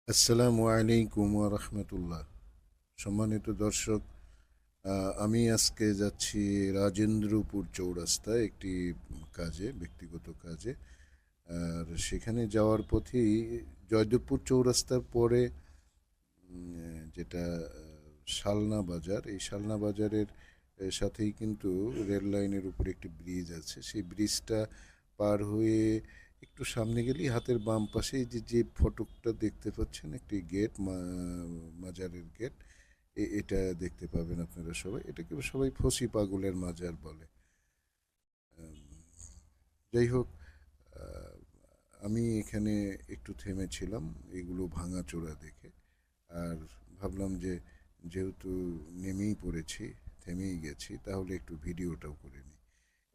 আসসালামু আলাইকুম ওয়া রাহমাতুল্লাহ। সম্মানিত দর্শক, আমি আজকে যাচ্ছি রাজেন্দ্রপুর চৌরাস্তায় একটি ব্যক্তিগত কাজে। আর সেখানে যাওয়ার পথেই জয়দেবপুর চৌরাস্তার পরে যেটা শালনা বাজার, এই শালনা বাজারের সাথেই কিন্তু রেল লাইনের উপরে একটি ব্রিজ আছে। সেই ব্রিজটা পার হয়ে একটু সামনে গেলেই হাতের বাম পাশে যে ফটকটা দেখতে পাচ্ছেন, একটি গেট, মাজারের গেট। এটা দেখতে পাবেন আপনারা সবাই। এটাকে সবাই ফসি পাগলের মাজার বলে। আম, যাই হোক, আহ, আমি এখানে একটু থেমেছিলাম এগুলো ভাঙাচোরা দেখে। আর ভাবলাম যে যেহেতু নেমেই পড়েছি, থেমেই গেছি, তাহলে একটু ভিডিওটাও করে নিই।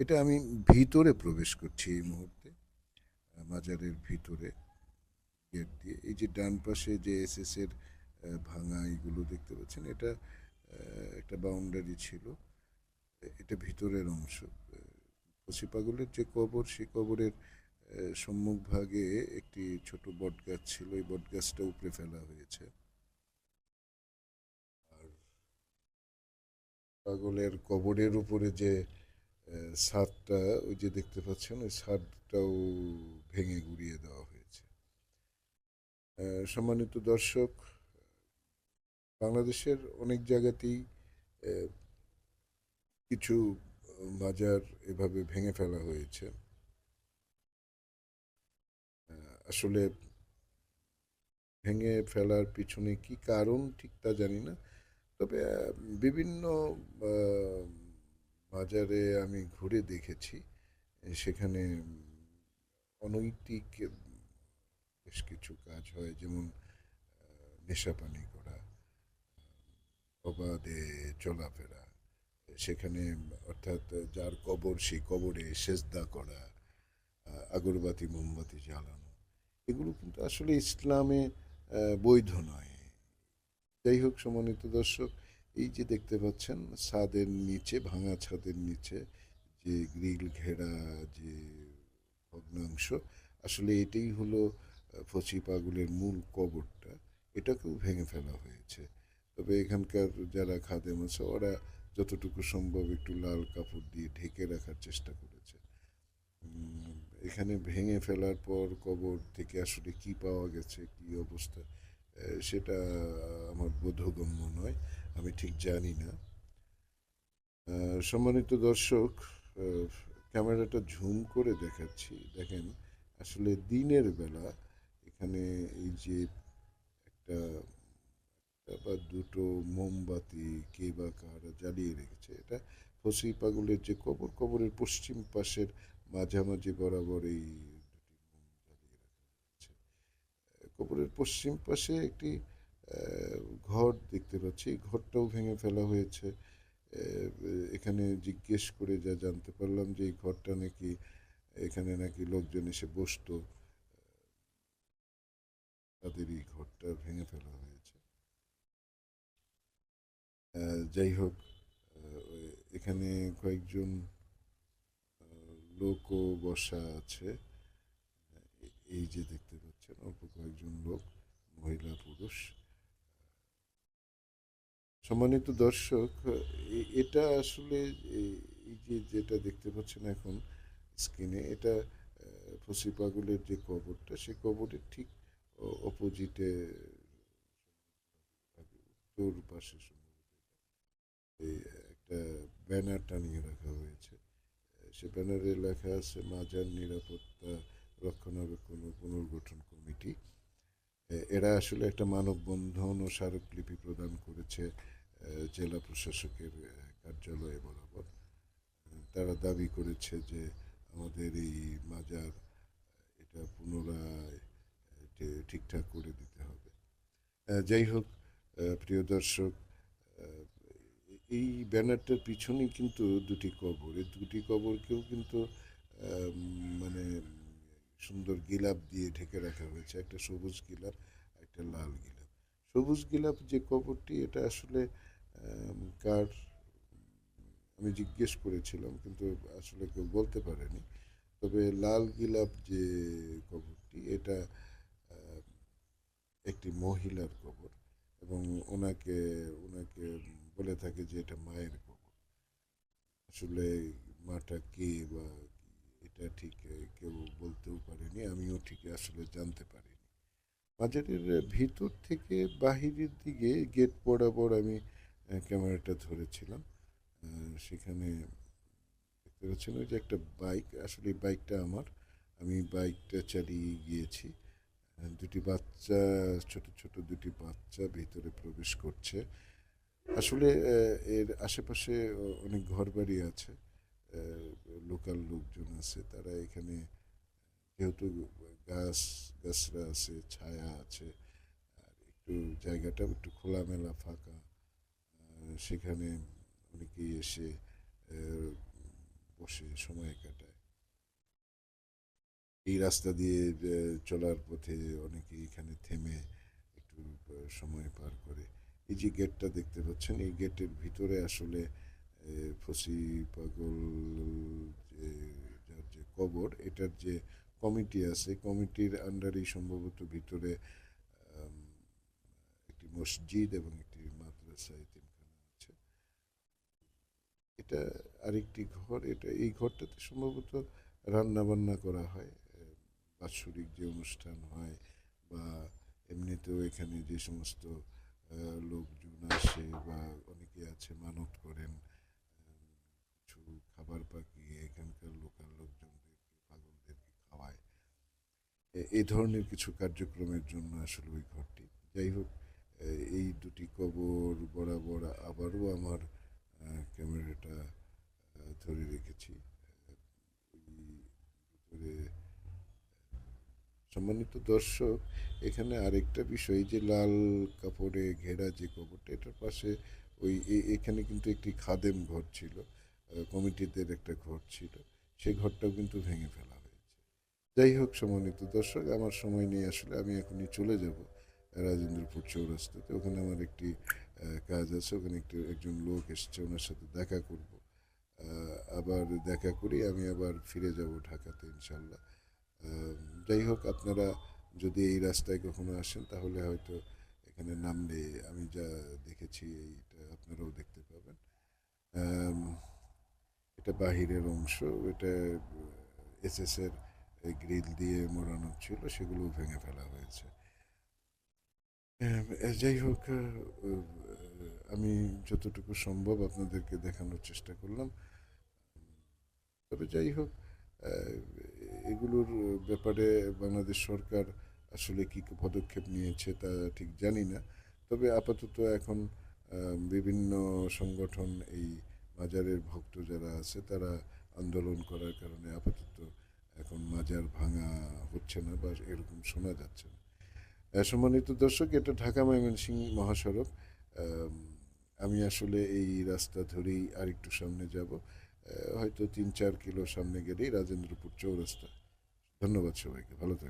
এটা আমি ভিতরে প্রবেশ করছি এই মুহূর্তে, মাজারের ভিতরে গেট দিয়ে। এই যে ডান পাশে যে এসএস এর ভাঙা এগুলো দেখতে পাচ্ছেন, এটা একটা বাউন্ডারি ছিল। এটা ভিতরের অংশ। কচি পাগলের যে কবর, সেই কবরের সম্মুখ ভাগে একটি ছোট বট গাছ ছিল। এই বট গাছটা উপড়ে ফেলা হয়েছে। আর পাগলের কবরের উপরে যে ছাদটা, ওই যে দেখতে পাচ্ছেন, ওই ছাদটাও ভেঙে গুড়িয়ে দেওয়া হয়েছে। সম্মানিত দর্শক, বাংলাদেশের অনেক জায়গাতেই আহ, কিছু মাজার এভাবে ভেঙে ফেলা হয়েছে। আসলে ভেঙে ফেলার পিছনে কি কারণ ঠিক তা জানি না। তবে বিভিন্ন আহ, বাজারে আমি ঘুরে দেখেছি, সেখানে অনৈতিক বেশ কিছু কাজ হয়, যেমন নেশাপানি করা, অবাধে চলাফেরা সেখানে, অর্থাৎ যার কবর সেই কবরে সেজদা করা, আগরবাতি মোমবাতি জ্বালানো, এগুলো কিন্তু আসলে ইসলামে বৈধ নয়। যাই হোক, সম্মানিত দর্শক, এই যে দেখতে পাচ্ছেন ছাদের নিচে, ভাঙা ছাদের নিচে যে গ্রিল ঘেরা যে ভগ্নাংশ, আসলে এটাই হলো ফচি পাগলের মূল কবরটা। এটাকেও ভেঙে ফেলা হয়েছে। তবে এখানকার যারা খাদেম আছে, ওরা যতটুকু সম্ভব একটু লাল কাপড় দিয়ে ঢেকে রাখার চেষ্টা করেছে। উম, এখানে ভেঙে ফেলার পর কবর থেকে আসলে কি পাওয়া গেছে, কি অবস্থা, সেটা আমার বোধগম্য নয়। আমি ঠিক জানি না। সম্মানিত দর্শক, আহ, ক্যামেরাটা ঝুম করে দেখাচ্ছি, দেখেন। আসলে দিনের বেলা এখানে এই যে একটা একটা বা দুটো মোমবাতি কে বা কারা জ্বালিয়ে রেখেছে, এটা ফসি পাগলের যে কবর, কবরের পশ্চিম পাশের মাঝামাঝি বরাবর এই দুটি মোম জ্বালিয়ে রাখা হয়েছে। কবরের পশ্চিম পাশে একটি ঘর দেখতে পাচ্ছি, এই ঘরটাও ভেঙে ফেলা হয়েছে। এখানে জিজ্ঞেস করে যা জানতে পারলাম যে এই ঘরটা নাকি, এখানে নাকি লোকজন এসে বসতো, তাদের এই ঘরটা ভেঙে ফেলা হয়েছে। যাই হোক, এখানে কয়েকজন লোকও বসা আছে। এই যে দেখতে পাচ্ছেন অল্প কয়েকজন লোক, মহিলা পুরুষ। সম্মানিত দর্শক, এটা আসলে এই যে যেটা দেখতে পাচ্ছেন এখন স্ক্রিনে, এটা ফসি পাগলের যে কবরটা, সেই কবরের ঠিক অপোজিটে, উত্তর পাশে সম্ভবত এই একটা ব্যানার টানিয়ে রাখা হয়েছে। সে ব্যানারে লেখা আছে মাজার নিরাপত্তা রক্ষণাবেক্ষণ ও পুনর্গঠন কমিটি। এরা আসলে একটা মানববন্ধন ও স্মারকলিপি প্রদান করেছে জেলা প্রশাসকের কার্যালয়ে বরাবর। তারা দাবি করেছে যে আমাদের এই মাজার, এটা পুনরায় ঠিকঠাক করে দিতে হবে। যাই হোক, প্রিয় দর্শক, আহ, এই ব্যানারটার পিছনেই কিন্তু দুটি কবর, এই দুটি কবরকেও কিন্তু মানে সুন্দর গিলাপ দিয়ে ঢেকে রাখা হয়েছে, একটা সবুজ গিলাপ, একটা লাল গিলাপ। সবুজ গিলাপ যে কবরটি, এটা আসলে কার, আমি জিজ্ঞেস করেছিলাম কিন্তু আসলে কেউ বলতে পারেনি। তবে লাল গিলাপ যে কবরটি, এটা একটি মহিলার কবর, এবং ওনাকে ওনাকে বলে থাকে যে এটা মায়ের কবর। আসলে মাটা কে বা কি, এটা ঠিক কেউ বলতেও পারেনি, আমিও ঠিক আসলে জানতে পারিনি। মাজারের ভিতর থেকে বাহিরের দিকে গেট বরাবর আমি ক্যামেরাটা ধরেছিলাম। সেখানে দেখতে পাচ্ছেন ওই যে একটা বাইক, আসলে এই বাইকটা আমার, আমি বাইকটা চালিয়ে গিয়েছি। দুটি বাচ্চা, ছোট ছোট দুটি বাচ্চা ভিতরে প্রবেশ করছে। আসলে এর আশেপাশে অনেক ঘরবাড়ি আছে, লোকাল লোকজন আছে, তারা এখানে যেহেতু গাছ গাছরা আছে, ছায়া আছে, আর একটু জায়গাটাও একটু খোলামেলা ফাঁকা, সেখানে অনেকেই এসে আহ, বসে সময় কাটায়। এই রাস্তা দিয়ে চলার পথে অনেকেই এখানে থেমে একটু সময় পার করে। এই যে গেটটা দেখতে পাচ্ছেন, এই গেটের ভিতরে আসলে ফসি পাগল যে যার যে কবর, এটার যে কমিটি আছে, কমিটির আন্ডারেই সম্ভবত ভিতরে আম, একটি মসজিদ এবং একটি মাদ্রাসা, এতিমখানা আছে। এটা আরেকটি ঘর, এটা এই ঘরটাতে সম্ভবত রান্না বান্না করা হয়, বাৎসরিক যে অনুষ্ঠান হয় বা এমনিতেও এখানে যে সমস্ত লোকজন আসে বা অনেকে আছে মানত করেন, কিছু খাবার পাকিয়ে এখানকার লোকাল লোকজনদেরকে, পাগলদেরকে খাওয়ায়, এই ধরনের কিছু কার্যক্রমের জন্য আসলে ওই ঘরটি। যাই হোক, এই দুটি কবর বরাবর আবারও আমার ক্যামেরাটা ধরে রেখেছি। ওই ভিতরে, সম্মানিত দর্শক, এখানে আরেকটা বিষয়, যে লাল কাপড়ে ঘেরা যে কবরটা, এটার পাশে ওই এখানে কিন্তু একটি খাদেম ঘর ছিল, কমিটিদের একটা ঘর ছিল, সেই ঘরটাও কিন্তু ভেঙে ফেলা হয়েছে। যাই হোক, সম্মানিত দর্শক, আমার সময় নিয়ে আসলে আমি এখনই চলে যাব রাজেন্দ্রপুর চৌরাস্তাতে। ওখানে আমার একটি কাজ আছে, ওখানে একজন লোক এসছে, ওনার সাথে দেখা করব। আবার দেখা করি আমি আবার ফিরে যাব ঢাকাতে ইনশাল্লাহ। আহ, যাই হোক, আপনারা যদি এই রাস্তায় কখনো আসেন তাহলে হয়তো এখানে নামলে আমি যা দেখেছি এইটা আপনারাও দেখতে পাবেন। আম, এটা বাহিরের অংশ, এটা এসএস এর গ্রিল দিয়ে মোড়ানো ছিল, সেগুলো ভেঙে ফেলা হয়েছে। যাই হোক, আমি যতটুকু সম্ভব আপনাদেরকে দেখানোর চেষ্টা করলাম। তবে যাই হোক, আহ, এগুলোর ব্যাপারে বাংলাদেশ সরকার আসলে কি পদক্ষেপ নিয়েছে তা ঠিক জানি না। তবে আপাতত এখন বিভিন্ন সংগঠন, এই মাজারের ভক্ত যারা আছে, তারা আন্দোলন করার কারণে আপাতত এখন মাজার ভাঙা হচ্ছে না বা এরকম শোনা যাচ্ছে না। সম্মানিত দর্শক, এটা ঢাকা ময়মনসিংহ মহাসড়ক। আম, আমি আসলে এই রাস্তা ধরেই আরেকটু সামনে যাব, হয়তো 3-4 কিলো সামনে গেলেই রাজেন্দ্রপুর চৌরাস্তা। ধন্যবাদ সবাইকে, ভালো থাকবেন।